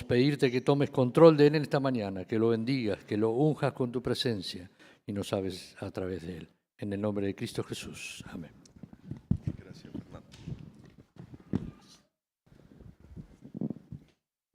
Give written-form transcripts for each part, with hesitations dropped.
pedirte que tomes control de él en esta mañana, que lo bendigas, que lo unjas con tu presencia y nos sabes a través de él. En el nombre de Cristo Jesús. Amén. Gracias, Fernando.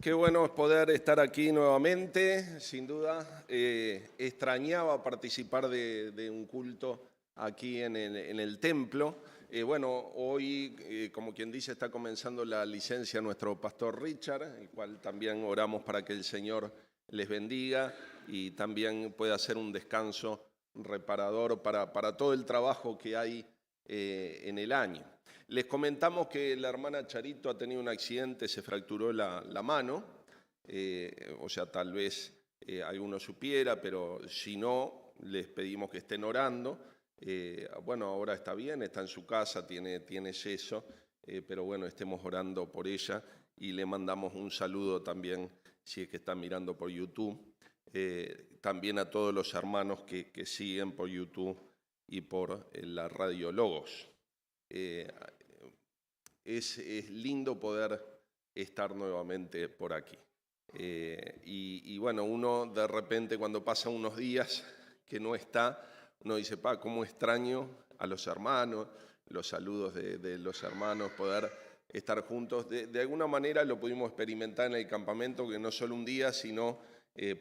Qué bueno es poder estar aquí nuevamente, sin duda. Extrañaba participar de un culto aquí en el templo. Bueno, hoy, como quien dice, está comenzando la licencia nuestro pastor Richard, el cual también oramos para que el Señor les bendiga y también pueda hacer un descanso reparador para todo el trabajo que hay en el año. Les comentamos que la hermana Charito ha tenido un accidente, se fracturó la mano, o sea, tal vez alguno supiera, pero si no, les pedimos que estén orando. Bueno, ahora está bien, está en su casa, tiene yeso, pero bueno, estemos orando por ella y le mandamos un saludo también, si es que están mirando por YouTube, también a todos los hermanos que siguen por YouTube y por la Radio Logos. Es lindo poder estar nuevamente por aquí. Y bueno, uno de repente cuando pasa unos días que no está, uno dice, cómo extraño a los hermanos, los saludos de los hermanos, poder estar juntos. De alguna manera lo pudimos experimentar en el campamento, que no solo un día, sino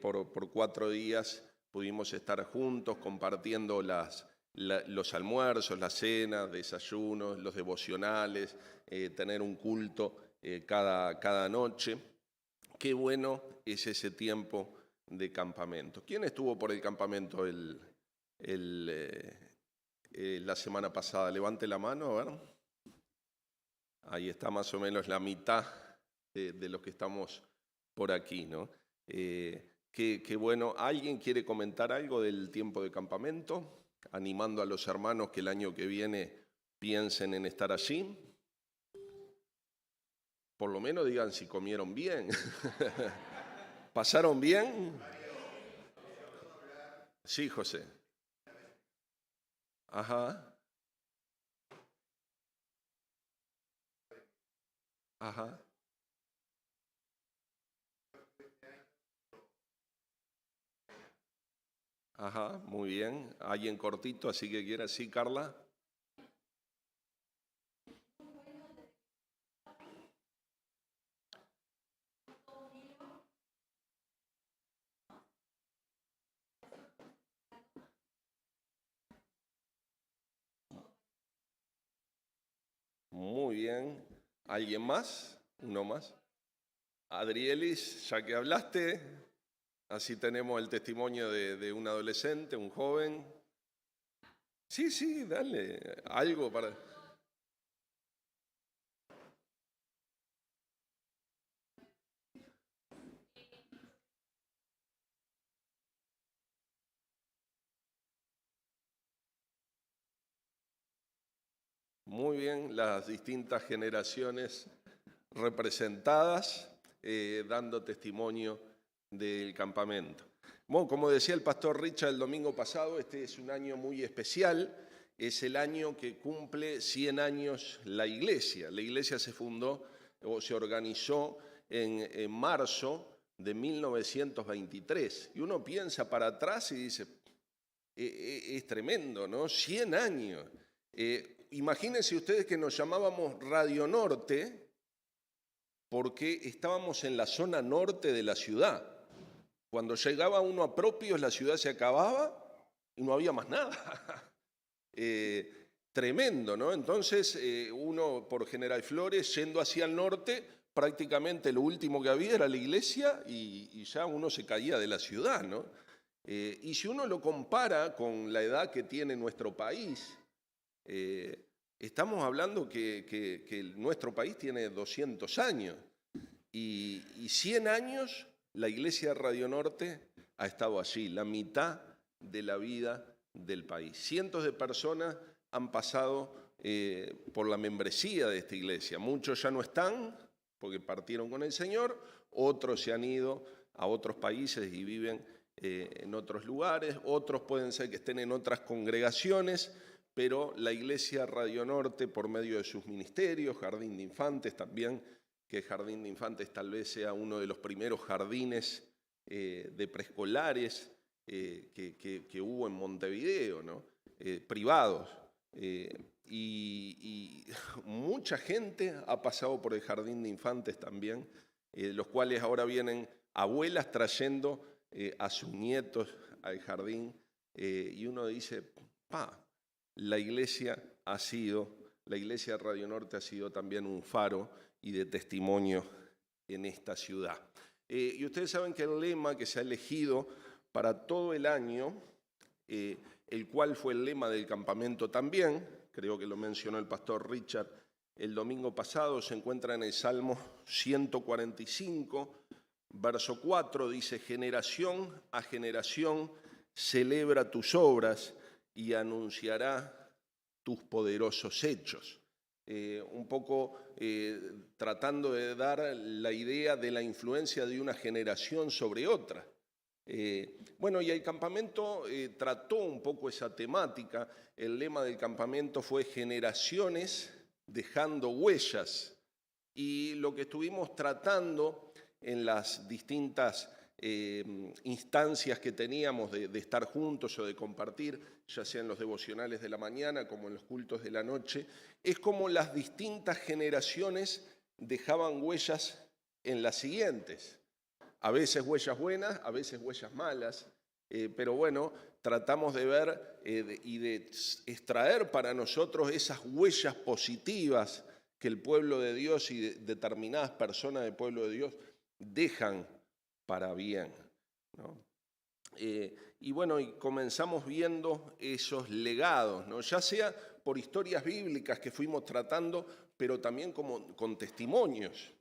por 4 días pudimos estar juntos compartiendo los almuerzos, las cenas, desayunos, los devocionales, tener un culto cada noche. Qué bueno es ese tiempo de campamento. ¿Quién estuvo por el campamento la semana pasada? Levante la mano, a ver. Ahí está más o menos la mitad de los que estamos por aquí, ¿no? Qué bueno. ¿Alguien quiere comentar algo del tiempo de campamento? Animando a los hermanos que el año que viene piensen en estar allí. Por lo menos digan si comieron bien. ¿Pasaron bien? Sí, José. Ajá. Ajá. Ajá, muy bien. Alguien cortito, así que quiera, sí, Carla. Muy bien. ¿Alguien más? ¿Uno más? Adrielis, ya que hablaste, así tenemos el testimonio de un adolescente, un joven. Sí, dale, algo para... Muy bien, las distintas generaciones representadas, dando testimonio del campamento. Bueno, como decía el pastor Richard el domingo pasado, este es un año muy especial, es el año que cumple 100 años la iglesia. La iglesia se fundó o se organizó en marzo de 1923. Y uno piensa para atrás y dice, es tremendo, ¿no? 100 años. Imagínense ustedes que nos llamábamos Radio Norte porque estábamos en la zona norte de la ciudad. Cuando llegaba uno a Propios, la ciudad se acababa y no había más nada. Tremendo, ¿no? Entonces, uno por General Flores, yendo hacia el norte, prácticamente lo último que había era la iglesia y ya uno se caía de la ciudad, ¿no? Y si uno lo compara con la edad que tiene nuestro país, estamos hablando que nuestro país tiene 200 años y 100 años la iglesia de Radio Norte ha estado allí, la mitad de la vida del país. Cientos de personas han pasado por la membresía de esta iglesia. Muchos ya no están porque partieron con el Señor, otros se han ido a otros países y viven en otros lugares, otros pueden ser que estén en otras congregaciones, pero la iglesia Radio Norte, por medio de sus ministerios, Jardín de Infantes también, que el jardín de infantes tal vez sea uno de los primeros jardines de preescolares que hubo en Montevideo, ¿no? Privados. Y mucha gente ha pasado por el jardín de infantes también, los cuales ahora vienen abuelas trayendo a sus nietos al jardín, y uno dice, la iglesia de Radio Norte ha sido también un faro y de testimonio en esta ciudad. Y ustedes saben que el lema que se ha elegido para todo el año, el cual fue el lema del campamento también, creo que lo mencionó el pastor Richard el domingo pasado, se encuentra en el Salmo 145, verso 4, dice: generación a generación celebra tus obras y anunciará tus poderosos hechos. Un poco tratando de dar la idea de la influencia de una generación sobre otra. Bueno, y el campamento trató un poco esa temática. El lema del campamento fue generaciones dejando huellas. Y lo que estuvimos tratando en las distintas instancias que teníamos de estar juntos o de compartir, ya sea en los devocionales de la mañana como en los cultos de la noche, es como las distintas generaciones dejaban huellas en las siguientes. A veces huellas buenas, a veces huellas malas, pero bueno, tratamos de ver y de extraer para nosotros esas huellas positivas que el pueblo de Dios y determinadas personas del pueblo de Dios dejan para bien, ¿no? Y bueno, y comenzamos viendo esos legados, ¿no? Ya sea por historias bíblicas que fuimos tratando, pero también con testimonios.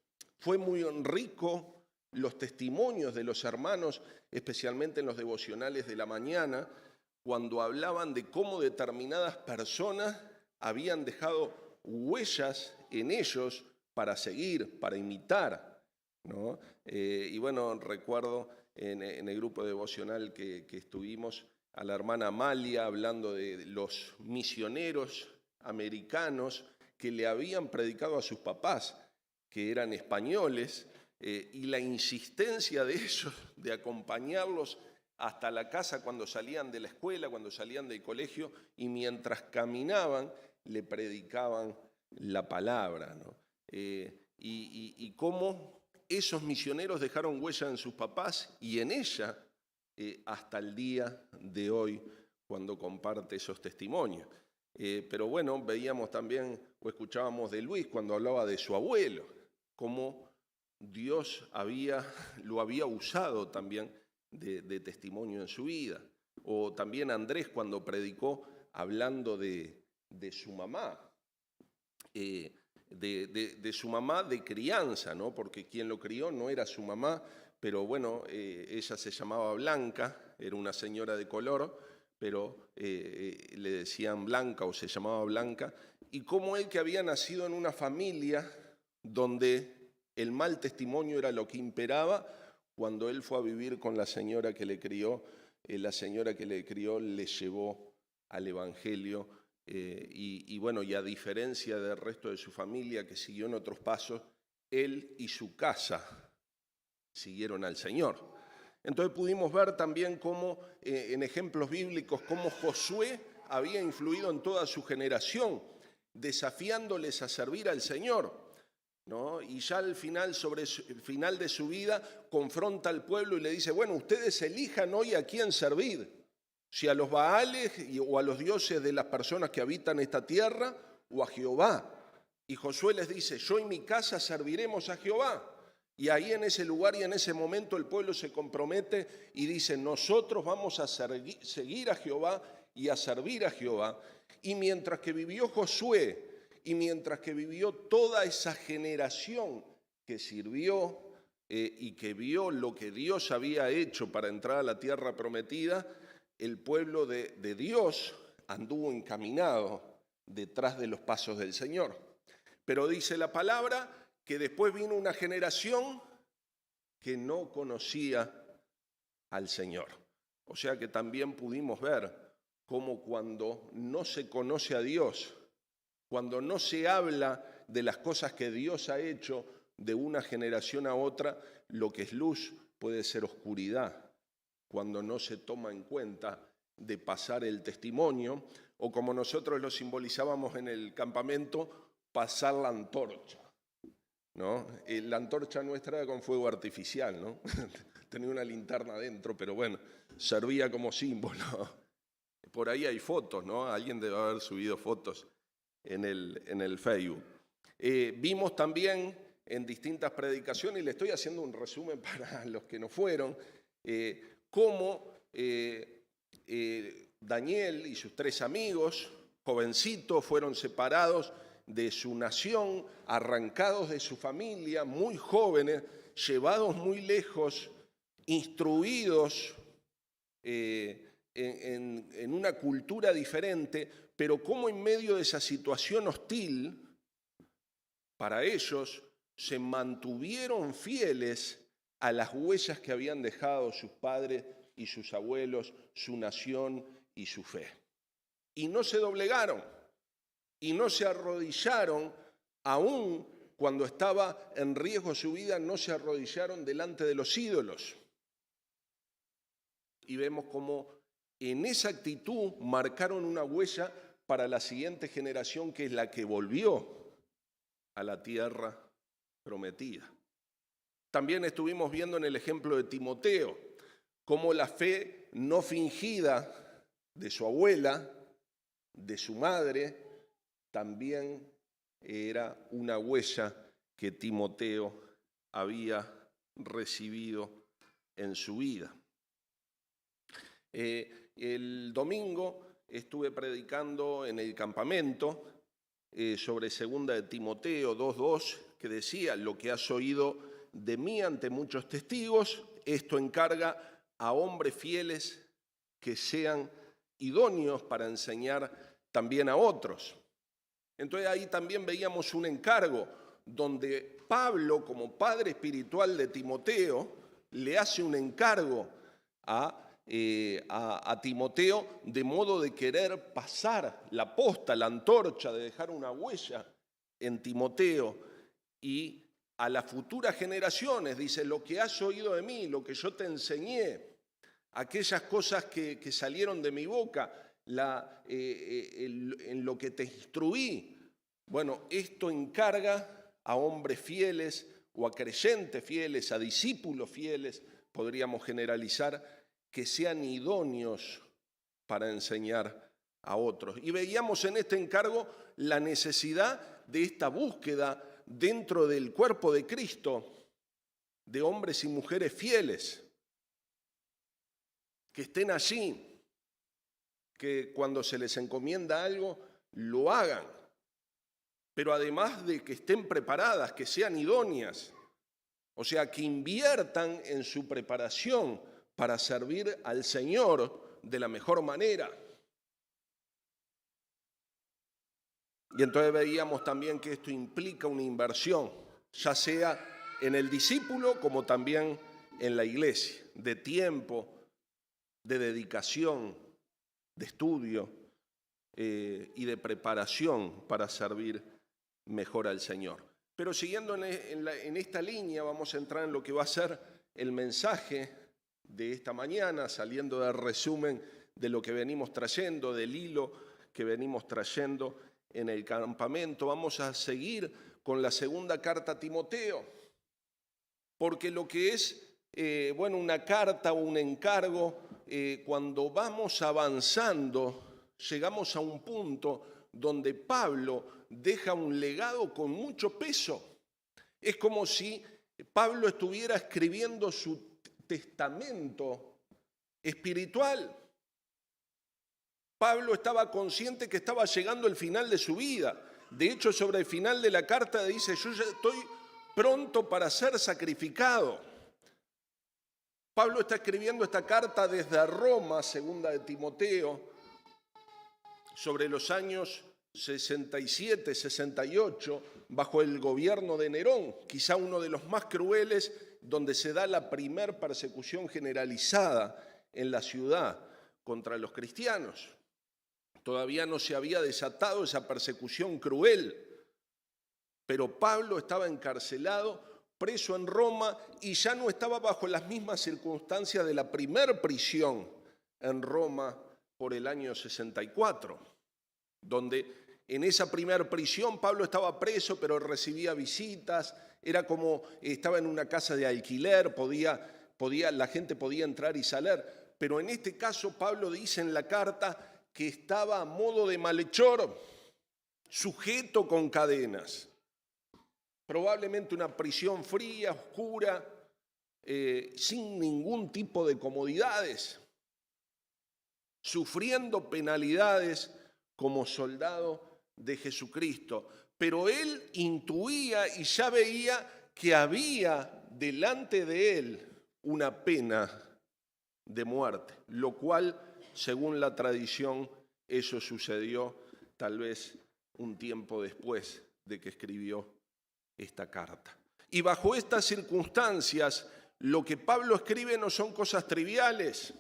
Fue muy rico los testimonios de los hermanos, especialmente en los devocionales de la mañana, cuando hablaban de cómo determinadas personas habían dejado huellas en ellos para seguir, para imitar, ¿no? Y bueno, recuerdo en el grupo devocional que estuvimos a la hermana Amalia hablando de los misioneros americanos que le habían predicado a sus papás, que eran españoles, y la insistencia de ellos de acompañarlos hasta la casa cuando salían de la escuela, cuando salían del colegio, y mientras caminaban le predicaban la palabra, ¿no? Y cómo esos misioneros dejaron huella en sus papás y en ella hasta el día de hoy cuando comparte esos testimonios. Pero bueno, veíamos también o escuchábamos de Luis cuando hablaba de su abuelo, cómo Dios lo había usado también de testimonio en su vida. O también Andrés cuando predicó hablando de su mamá, de su mamá de crianza, ¿no? Porque quien lo crió no era su mamá, pero bueno, ella se llamaba Blanca, era una señora de color, pero le decían Blanca o se llamaba Blanca, y como él que había nacido en una familia donde el mal testimonio era lo que imperaba, cuando él fue a vivir con la señora que le crió, le llevó al Evangelio, y bueno, y a diferencia del resto de su familia que siguió en otros pasos, él y su casa siguieron al Señor. Entonces pudimos ver también cómo, en ejemplos bíblicos, cómo Josué había influido en toda su generación, desafiándoles a servir al Señor, ¿no? Y ya al final, sobre el final de su vida, confronta al pueblo y le dice, bueno, ustedes elijan hoy a quién servir, si a los Baales o a los dioses de las personas que habitan esta tierra o a Jehová. Y Josué les dice, yo y mi casa serviremos a Jehová. Y ahí en ese lugar y en ese momento el pueblo se compromete y dice, nosotros vamos a seguir a Jehová y a servir a Jehová. Y mientras que vivió Josué, y mientras que vivió toda esa generación que sirvió y que vio lo que Dios había hecho para entrar a la tierra prometida, el pueblo de Dios anduvo encaminado detrás de los pasos del Señor. Pero dice la palabra que después vino una generación que no conocía al Señor. O sea que también pudimos ver cómo cuando no se conoce a Dios, cuando no se habla de las cosas que Dios ha hecho, de una generación a otra, lo que es luz puede ser oscuridad cuando no se toma en cuenta de pasar el testimonio, o como nosotros lo simbolizábamos en el campamento, pasar la antorcha, ¿no? La antorcha nuestra era con fuego artificial, ¿no? Tenía una linterna adentro, pero bueno, servía como símbolo. Por ahí hay fotos, ¿no? Alguien debe haber subido fotos en el Facebook. Vimos también en distintas predicaciones, y le estoy haciendo un resumen para los que no fueron, cómo Daniel y sus 3 amigos, jovencitos, fueron separados de su nación, arrancados de su familia, muy jóvenes, llevados muy lejos, instruidos en una cultura diferente, pero cómo en medio de esa situación hostil, para ellos se mantuvieron fieles a las huellas que habían dejado sus padres y sus abuelos, su nación y su fe. Y no se doblegaron, y no se arrodillaron, aún cuando estaba en riesgo su vida, no se arrodillaron delante de los ídolos. Y vemos cómo en esa actitud marcaron una huella para la siguiente generación, que es la que volvió a la tierra prometida. También estuvimos viendo en el ejemplo de Timoteo, cómo la fe no fingida de su abuela, de su madre, también era una huella que Timoteo había recibido en su vida. El domingo estuve predicando en el campamento sobre 2 de Timoteo 2:2, que decía: lo que has oído de mí ante muchos testigos, esto encarga a hombres fieles que sean idóneos para enseñar también a otros. Entonces ahí también veíamos un encargo donde Pablo, como padre espiritual de Timoteo, le hace un encargo a Timoteo, de modo de querer pasar la posta, la antorcha, de dejar una huella en Timoteo y a las futuras generaciones. Dice: lo que has oído de mí, lo que yo te enseñé, aquellas cosas que salieron de mi boca, en lo que te instruí. Bueno, esto encarga a hombres fieles o a creyentes fieles, a discípulos fieles, podríamos generalizar, que sean idóneos para enseñar a otros. Y veíamos en este encargo la necesidad de esta búsqueda dentro del cuerpo de Cristo de hombres y mujeres fieles, que estén allí, que cuando se les encomienda algo, lo hagan, pero además de que estén preparadas, que sean idóneas, o sea, que inviertan en su preparación para servir al Señor de la mejor manera. Y entonces veíamos también que esto implica una inversión, ya sea en el discípulo como también en la iglesia, de tiempo, de dedicación, de estudio y de preparación para servir mejor al Señor. Pero siguiendo en esta línea, vamos a entrar en lo que va a ser el mensaje de esta mañana, saliendo del resumen de lo que venimos trayendo, del hilo que venimos trayendo en el campamento. Vamos a seguir con la 2 carta a Timoteo, porque lo que es una carta o un encargo, cuando vamos avanzando, llegamos a un punto donde Pablo deja un legado con mucho peso. Es como si Pablo estuviera escribiendo su testamento espiritual. Pablo estaba consciente que estaba llegando el final de su vida. De hecho, sobre el final de la carta dice: yo ya estoy pronto para ser sacrificado. Pablo está escribiendo esta carta desde Roma, 2 de Timoteo, sobre los años 67, 68, bajo el gobierno de Nerón, quizá uno de los más crueles, donde se da la primer persecución generalizada en la ciudad contra los cristianos. Todavía no se había desatado esa persecución cruel, pero Pablo estaba encarcelado preso en Roma y ya no estaba bajo las mismas circunstancias de la primer prisión en Roma por el año 64, donde en esa primera prisión Pablo estaba preso, pero recibía visitas, era como estaba en una casa de alquiler, la gente podía entrar y salir. Pero en este caso Pablo dice en la carta que estaba a modo de malhechor, sujeto con cadenas. Probablemente una prisión fría, oscura, sin ningún tipo de comodidades, sufriendo penalidades como soldado de Jesucristo. Pero él intuía y ya veía que había delante de él una pena de muerte, lo cual, según la tradición, eso sucedió tal vez un tiempo después de que escribió esta carta. Y bajo estas circunstancias, lo que Pablo escribe no son cosas triviales,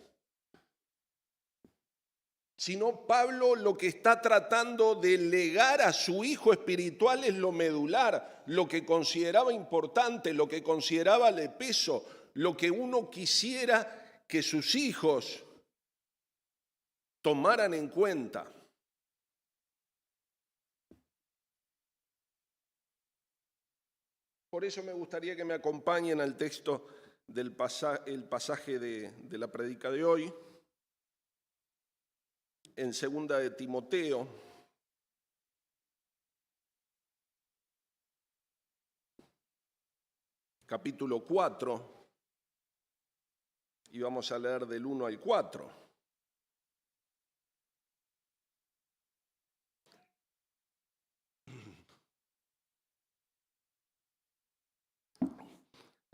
sino Pablo lo que está tratando de legar a su hijo espiritual es lo medular, lo que consideraba importante, lo que consideraba de peso, lo que uno quisiera que sus hijos tomaran en cuenta. Por eso me gustaría que me acompañen al texto del pasaje de la prédica de hoy, en 2 de Timoteo, capítulo 4, y vamos a leer del 1 al 4.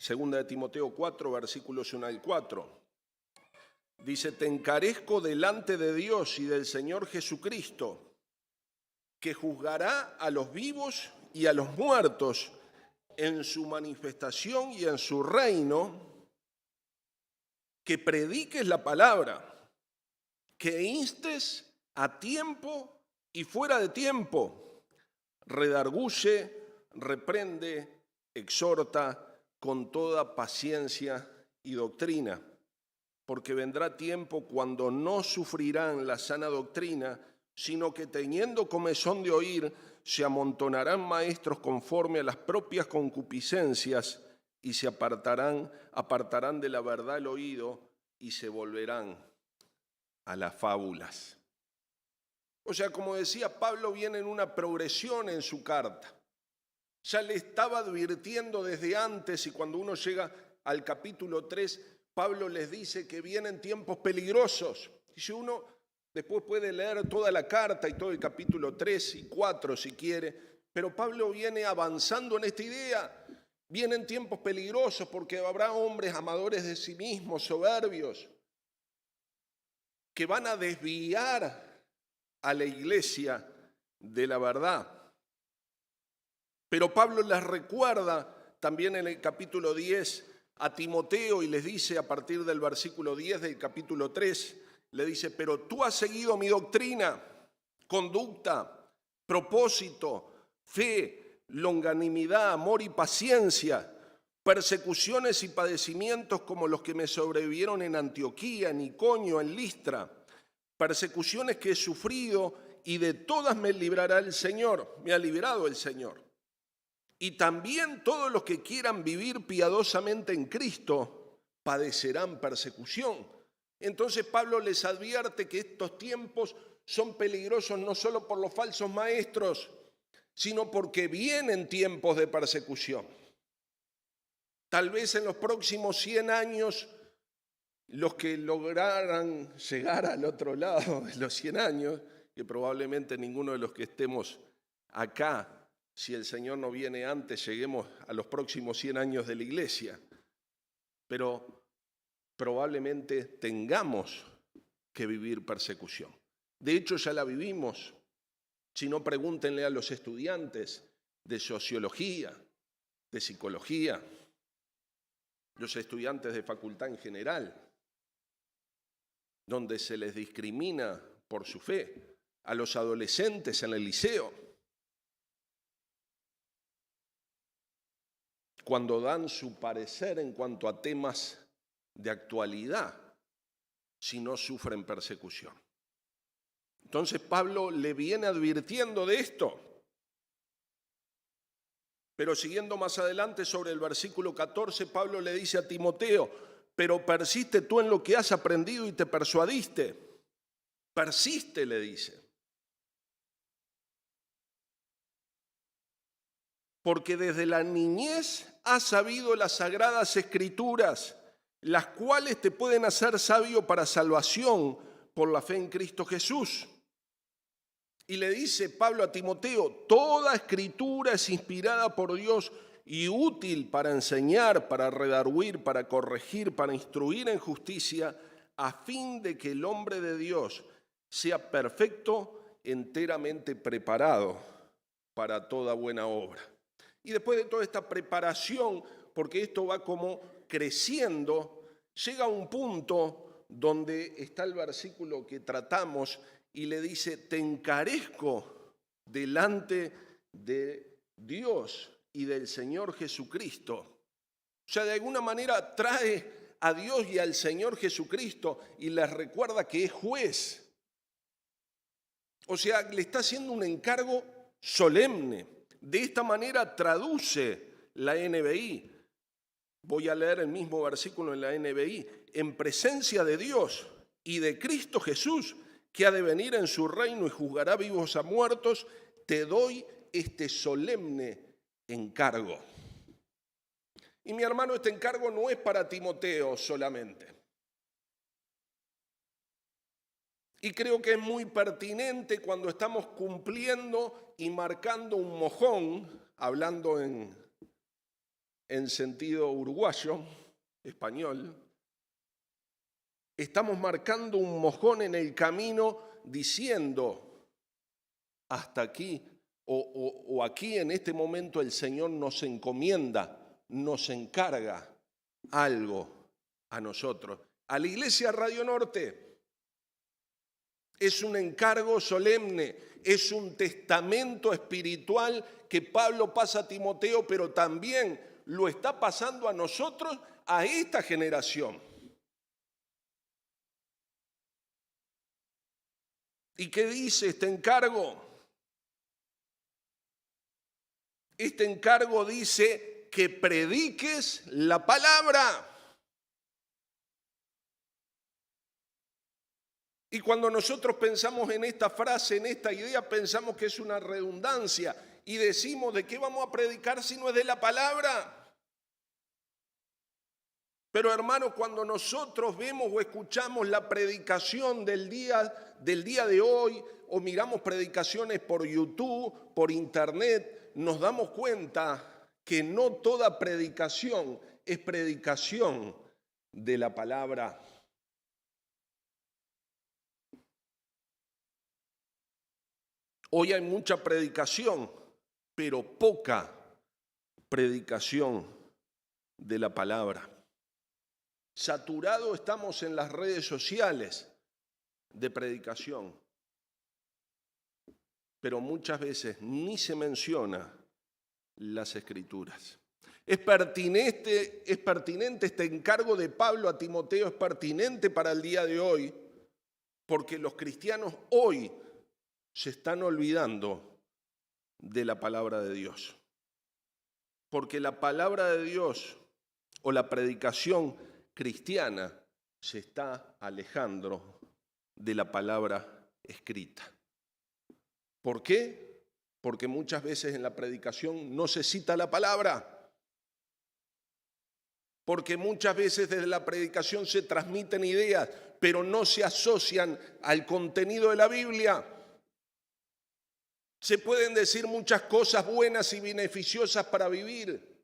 Segunda de Timoteo 4, versículos 1 al 4. Dice: te encarezco delante de Dios y del Señor Jesucristo, que juzgará a los vivos y a los muertos en su manifestación y en su reino, que prediques la palabra, que instes a tiempo y fuera de tiempo, redarguye, reprende, exhorta con toda paciencia y doctrina, porque vendrá tiempo cuando no sufrirán la sana doctrina, sino que teniendo comezón de oír, se amontonarán maestros conforme a las propias concupiscencias y se apartarán de la verdad el oído y se volverán a las fábulas. O sea, como decía, Pablo viene en una progresión en su carta. Ya le estaba advirtiendo desde antes, y cuando uno llega al capítulo 3, Pablo les dice que vienen tiempos peligrosos. Y si uno después puede leer toda la carta y todo el capítulo 3 y 4 si quiere, pero Pablo viene avanzando en esta idea. Vienen tiempos peligrosos porque habrá hombres amadores de sí mismos, soberbios, que van a desviar a la iglesia de la verdad. Pero Pablo les recuerda también en el capítulo 10 a Timoteo y les dice a partir del versículo 10 del capítulo 3, le dice: pero tú has seguido mi doctrina, conducta, propósito, fe, longanimidad, amor y paciencia, persecuciones y padecimientos como los que me sobrevivieron en Antioquía, en Iconio, en Listra, persecuciones que he sufrido y de todas me librará el Señor, me ha librado el Señor. Y también todos los que quieran vivir piadosamente en Cristo padecerán persecución. Entonces Pablo les advierte que estos tiempos son peligrosos no solo por los falsos maestros, sino porque vienen tiempos de persecución. Tal vez en los próximos 100 años, los que lograran llegar al otro lado de los 100 años, que probablemente ninguno de los que estemos acá, si el Señor no viene antes, lleguemos a los próximos 100 años de la iglesia, pero probablemente tengamos que vivir persecución. De hecho, ya la vivimos. Si no, pregúntenle a los estudiantes de sociología, de psicología, los estudiantes de facultad en general, donde se les discrimina por su fe, a los adolescentes en el liceo. cuando dan su parecer en cuanto a temas de actualidad, si no sufren persecución. Entonces Pablo le viene advirtiendo de esto. Pero siguiendo más adelante sobre el versículo 14, Pablo le dice a Timoteo: pero persiste tú en lo que has aprendido y te persuadiste. Persiste, le dice. Porque desde la niñez has sabido las sagradas escrituras, las cuales te pueden hacer sabio para salvación por la fe en Cristo Jesús. Y le dice Pablo a Timoteo: toda escritura es inspirada por Dios y útil para enseñar, para redarguir, para corregir, para instruir en justicia, a fin de que el hombre de Dios sea perfecto, enteramente preparado para toda buena obra. Y después de toda esta preparación, porque esto va como creciendo, llega a un punto donde está el versículo que tratamos y le dice: te encarezco delante de Dios y del Señor Jesucristo. O sea, de alguna manera trae a Dios y al Señor Jesucristo y les recuerda que es juez. O sea, le está haciendo un encargo solemne. De esta manera traduce la NBI. Voy a leer el mismo versículo en la NBI. En presencia de Dios y de Cristo Jesús, que ha de venir en su reino y juzgará vivos a muertos, te doy este solemne encargo. Y mi hermano, este encargo no es para Timoteo solamente. Y creo que es muy pertinente cuando estamos cumpliendo y marcando un mojón, hablando en sentido uruguayo, español. Estamos marcando un mojón en el camino diciendo: hasta aquí o aquí en este momento el Señor nos encomienda, nos encarga algo a nosotros. A la Iglesia Radio Norte es un encargo solemne, es un testamento espiritual que Pablo pasa a Timoteo, pero también lo está pasando a nosotros, a esta generación. ¿Y qué dice este encargo? Este encargo dice que prediques la palabra. Y cuando nosotros pensamos en esta frase, en esta idea, pensamos que es una redundancia y decimos: ¿de qué vamos a predicar si no es de la palabra? Pero hermano, cuando nosotros vemos o escuchamos la predicación del día de hoy, o miramos predicaciones por YouTube, por internet, nos damos cuenta que no toda predicación es predicación de la palabra. Hoy hay mucha predicación, pero poca predicación de la palabra. Saturado estamos en las redes sociales de predicación, pero muchas veces ni se menciona las Escrituras. Es pertinente este encargo de Pablo a Timoteo, es pertinente para el día de hoy, porque los cristianos hoy se están olvidando de la palabra de Dios. Porque la palabra de Dios o la predicación cristiana se está alejando de la palabra escrita. ¿Por qué? Porque muchas veces en la predicación no se cita la palabra. Porque muchas veces desde la predicación se transmiten ideas, pero no se asocian al contenido de la Biblia. Se pueden decir muchas cosas buenas y beneficiosas para vivir,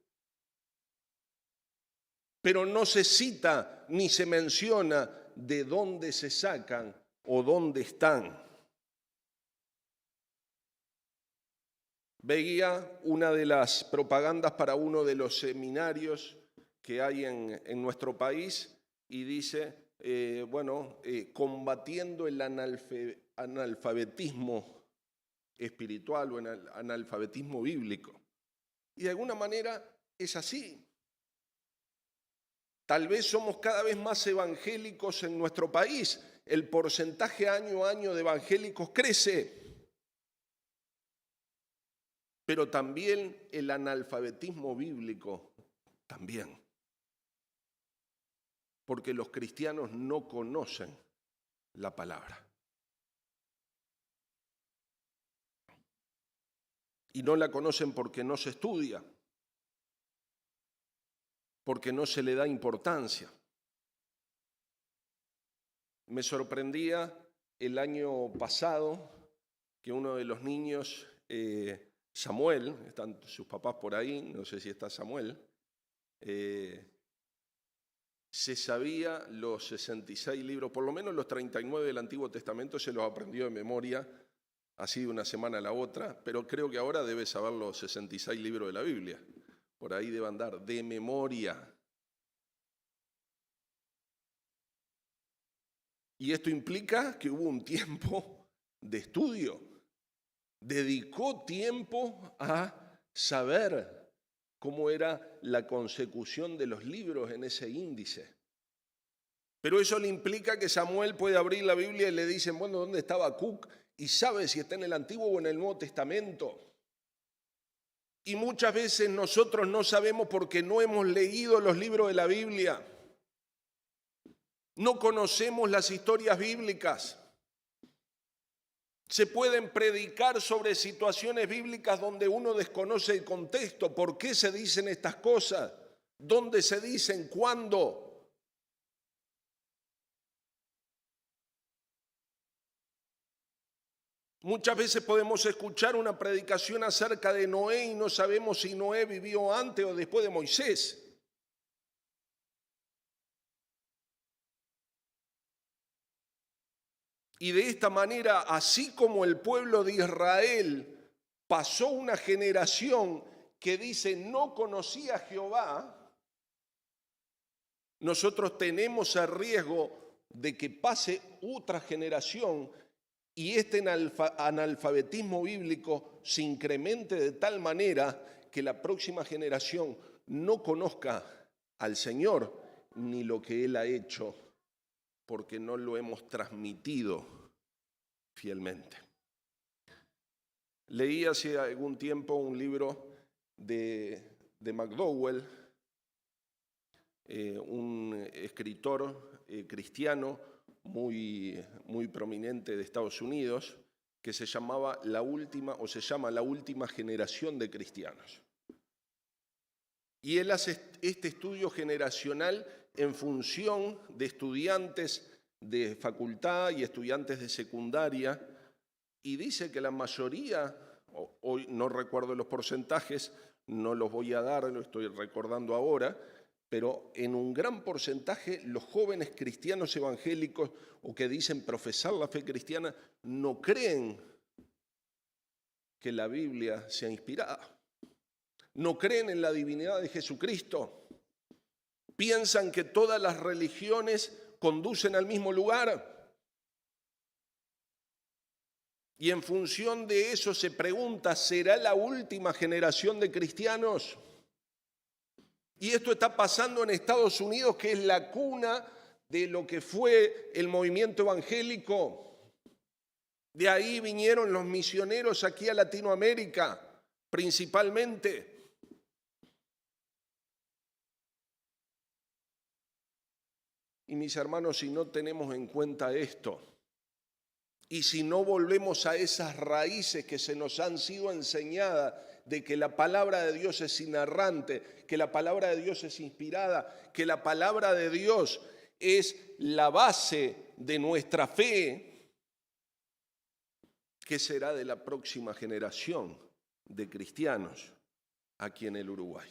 pero no se cita ni se menciona de dónde se sacan o dónde están. Veía una de las propagandas para uno de los seminarios que hay en nuestro país y dice, combatiendo el analfabetismo espiritual o el analfabetismo bíblico. Y de alguna manera es así. Tal vez somos cada vez más evangélicos en nuestro país. El porcentaje año a año de evangélicos crece. Pero también el analfabetismo bíblico, también. Porque los cristianos no conocen la palabra. Y no la conocen porque no se estudia, porque no se le da importancia. Me sorprendía el año pasado que uno de los niños, Samuel, están sus papás por ahí, no sé si está Samuel, se sabía los 66 libros, por lo menos los 39 del Antiguo Testamento se los aprendió de memoria, así de una semana a la otra, pero creo que ahora debe saber los 66 libros de la Biblia. Por ahí debe andar de memoria. Y esto implica que hubo un tiempo de estudio. Dedicó tiempo a saber cómo era la consecución de los libros en ese índice. Pero eso le implica que Samuel puede abrir la Biblia y le dicen, bueno, ¿dónde estaba Habacuc? Y sabe si está en el Antiguo o en el Nuevo Testamento. Y muchas veces nosotros no sabemos porque no hemos leído los libros de la Biblia. No conocemos las historias bíblicas. Se pueden predicar sobre situaciones bíblicas donde uno desconoce el contexto. ¿Por qué se dicen estas cosas? ¿Dónde se dicen? ¿Cuándo? Muchas veces podemos escuchar una predicación acerca de Noé y no sabemos si Noé vivió antes o después de Moisés. Y de esta manera, así como el pueblo de Israel pasó una generación que dice no conocía a Jehová, nosotros tenemos el riesgo de que pase otra generación y este analfabetismo bíblico se incremente de tal manera que la próxima generación no conozca al Señor ni lo que Él ha hecho, porque no lo hemos transmitido fielmente. Leí hace algún tiempo un libro de McDowell, un escritor cristiano muy prominente de Estados Unidos, que se llama La Última Generación de Cristianos. Y él hace este estudio generacional en función de estudiantes de facultad y estudiantes de secundaria, y dice que la mayoría, hoy no recuerdo los porcentajes, no los voy a dar, lo estoy recordando ahora, pero en un gran porcentaje los jóvenes cristianos evangélicos o que dicen profesar la fe cristiana no creen que la Biblia sea inspirada. No creen en la divinidad de Jesucristo. Piensan que todas las religiones conducen al mismo lugar. Y en función de eso se pregunta, ¿será la última generación de cristianos? Y esto está pasando en Estados Unidos, que es la cuna de lo que fue el movimiento evangélico. De ahí vinieron los misioneros aquí a Latinoamérica, principalmente. Y mis hermanos, si no tenemos en cuenta esto, y si no volvemos a esas raíces que se nos han sido enseñadas de que la palabra de Dios es inerrante, que la palabra de Dios es inspirada, que la palabra de Dios es la base de nuestra fe, ¿qué será de la próxima generación de cristianos aquí en el Uruguay?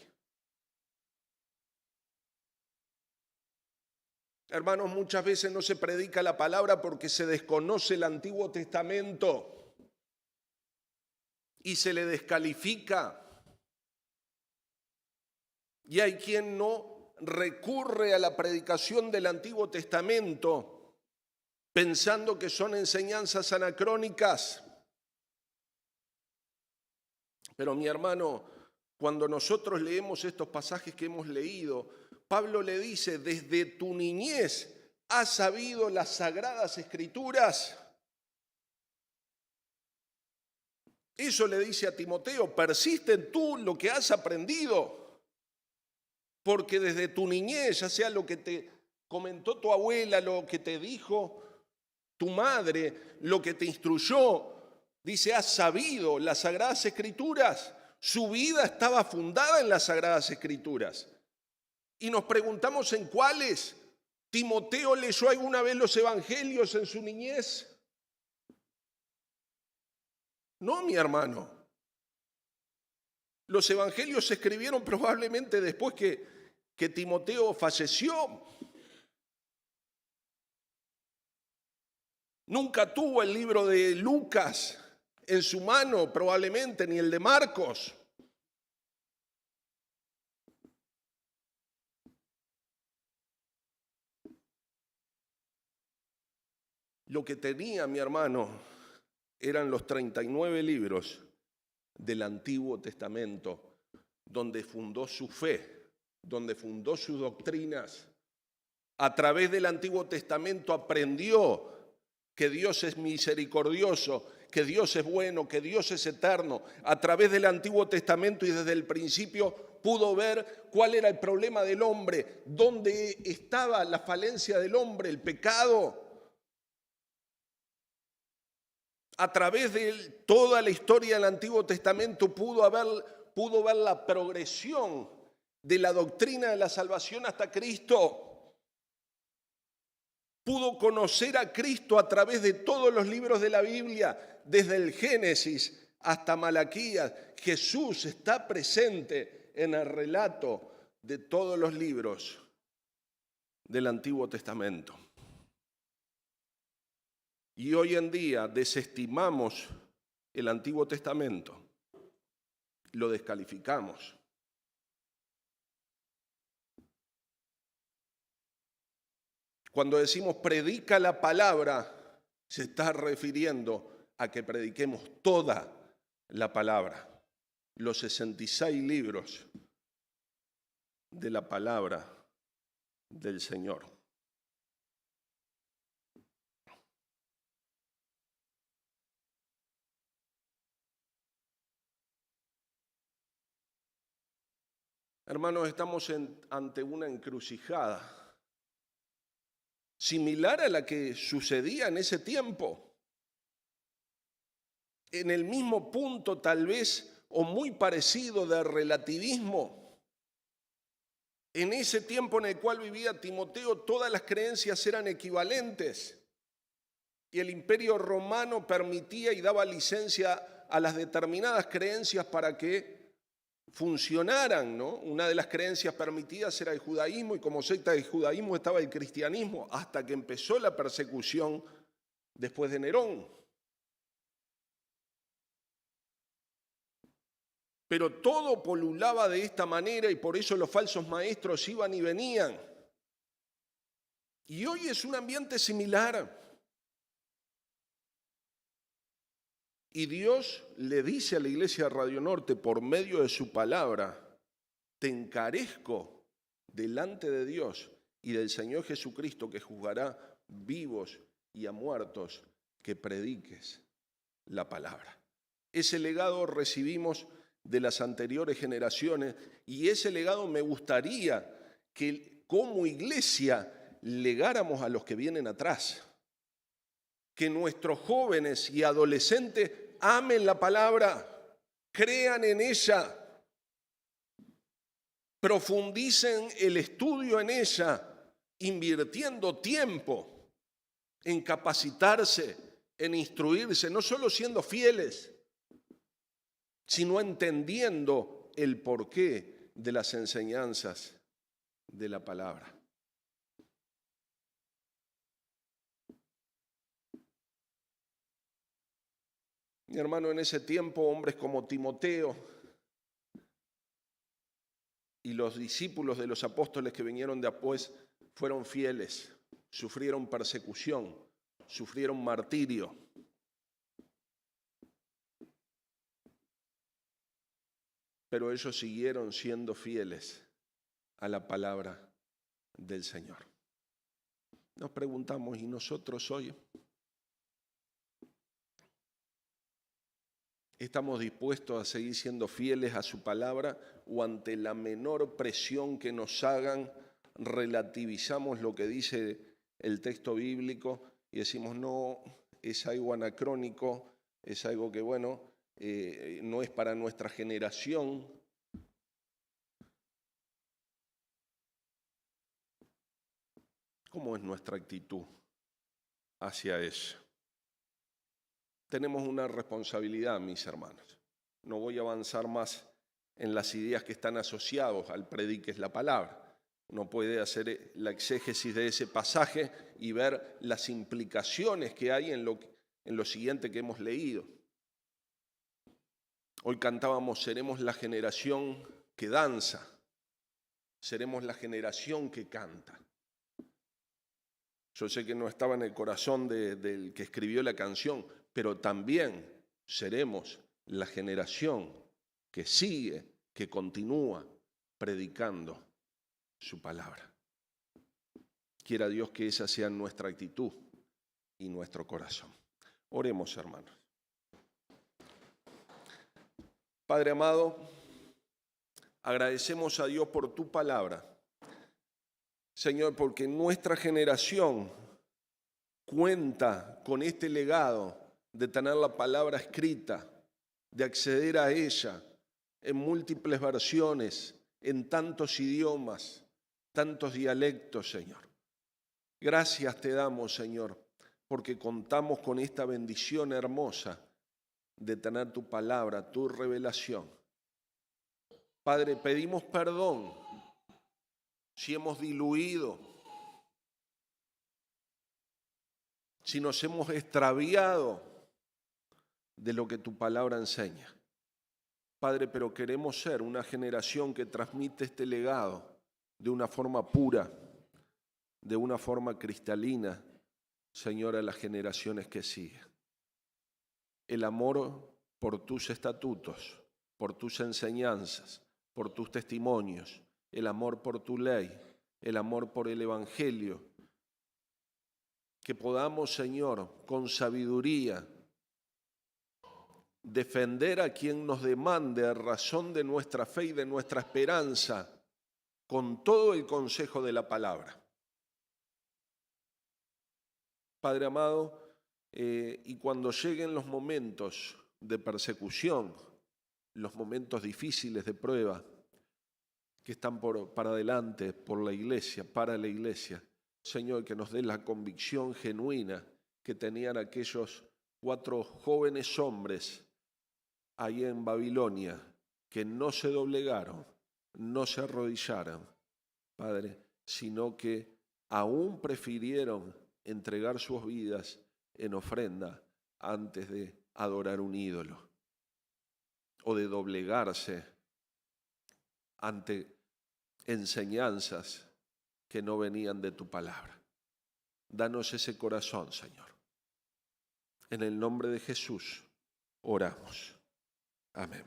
Hermanos, muchas veces no se predica la palabra porque se desconoce el Antiguo Testamento y se le descalifica. Y hay quien no recurre a la predicación del Antiguo Testamento pensando que son enseñanzas anacrónicas. Pero mi hermano, Cuando nosotros leemos estos pasajes que hemos leído, Pablo le dice, desde tu niñez has sabido las sagradas escrituras. Eso le dice a Timoteo, persiste en tú lo que has aprendido, porque desde tu niñez, ya sea lo que te comentó tu abuela, lo que te dijo tu madre, lo que te instruyó, dice, has sabido las sagradas escrituras. Su vida estaba fundada en las sagradas escrituras. Y nos preguntamos en cuáles. ¿Timoteo leyó alguna vez los evangelios en su niñez? No, mi hermano. Los evangelios se escribieron probablemente después que Timoteo falleció. Nunca tuvo el libro de Lucas en su mano, probablemente, ni el de Marcos. Lo que tenía, mi hermano, eran los 39 libros del Antiguo Testamento, donde fundó su fe, donde fundó sus doctrinas. A través del Antiguo Testamento aprendió que Dios es misericordioso, que Dios es bueno, que Dios es eterno. A través del Antiguo Testamento y desde el principio pudo ver cuál era el problema del hombre, dónde estaba la falencia del hombre, el pecado. A través de toda la historia del Antiguo Testamento pudo ver la progresión de la doctrina de la salvación hasta Cristo. Pudo conocer a Cristo a través de todos los libros de la Biblia, desde el Génesis hasta Malaquías. Jesús está presente en el relato de todos los libros del Antiguo Testamento. Y hoy en día desestimamos el Antiguo Testamento, lo descalificamos. Cuando decimos predica la palabra, se está refiriendo a que prediquemos toda la palabra, los 66 libros de la palabra del Señor. Hermanos, estamos ante una encrucijada similar a la que sucedía en ese tiempo. En el mismo punto tal vez o muy parecido de relativismo. En ese tiempo en el cual vivía Timoteo, todas las creencias eran equivalentes y el Imperio Romano permitía y daba licencia a las determinadas creencias para que funcionaran, ¿no? Una de las creencias permitidas era el judaísmo y como secta del judaísmo estaba el cristianismo hasta que empezó la persecución después de Nerón. Pero todo polulaba de esta manera y por eso los falsos maestros iban y venían. Y hoy es un ambiente similar. Y Dios le dice a la iglesia de Radio Norte por medio de su palabra, te encarezco delante de Dios y del Señor Jesucristo que juzgará vivos y a muertos, que prediques la palabra. Ese legado recibimos de las anteriores generaciones y ese legado me gustaría que como iglesia legáramos a los que vienen atrás. Que nuestros jóvenes y adolescentes amen la palabra, crean en ella, profundicen el estudio en ella, invirtiendo tiempo en capacitarse, en instruirse, no solo siendo fieles, sino entendiendo el porqué de las enseñanzas de la palabra. Mi hermano, en ese tiempo, hombres como Timoteo y los discípulos de los apóstoles que vinieron después fueron fieles, sufrieron persecución, sufrieron martirio. . pero ellos siguieron siendo fieles a la palabra del Señor. Nos preguntamos, ¿y nosotros hoy? ¿Estamos dispuestos a seguir siendo fieles a su palabra o ante la menor presión que nos hagan relativizamos lo que dice el texto bíblico y decimos no, es algo anacrónico, es algo que no es para nuestra generación? ¿Cómo es nuestra actitud hacia eso? Tenemos una responsabilidad, mis hermanos. No voy a avanzar más en las ideas que están asociadas al prediques la palabra. Uno puede hacer la exégesis de ese pasaje y ver las implicaciones que hay en lo siguiente que hemos leído. Hoy cantábamos, seremos la generación que danza, seremos la generación que canta. Yo sé que no estaba en el corazón del que escribió la canción, pero también seremos la generación que sigue, que continúa predicando su palabra. Quiera Dios que esa sea nuestra actitud y nuestro corazón. Oremos, hermanos. Padre amado, agradecemos a Dios por tu palabra. Señor, porque nuestra generación cuenta con este legado de tener la palabra escrita, de acceder a ella en múltiples versiones, en tantos idiomas, tantos dialectos, Señor. Gracias te damos, Señor, porque contamos con esta bendición hermosa de tener tu palabra, tu revelación. Padre, pedimos perdón si hemos diluido, si nos hemos extraviado de lo que tu palabra enseña. Padre, pero queremos ser una generación que transmite este legado de una forma pura, de una forma cristalina, Señor, a las generaciones que siguen. El amor por tus estatutos, por tus enseñanzas, por tus testimonios, el amor por tu ley, el amor por el Evangelio. Que podamos, Señor, con sabiduría, defender a quien nos demande a razón de nuestra fe y de nuestra esperanza, con todo el consejo de la palabra. Padre amado, y cuando lleguen los momentos de persecución, los momentos difíciles de prueba que están para adelante por la iglesia, para la iglesia, Señor, que nos dé la convicción genuina que tenían aquellos 4 jóvenes hombres ahí en Babilonia, que no se doblegaron, no se arrodillaron, Padre, sino que aún prefirieron entregar sus vidas en ofrenda antes de adorar un ídolo o de doblegarse ante enseñanzas que no venían de tu palabra. Danos ese corazón, Señor. En el nombre de Jesús oramos. Amén.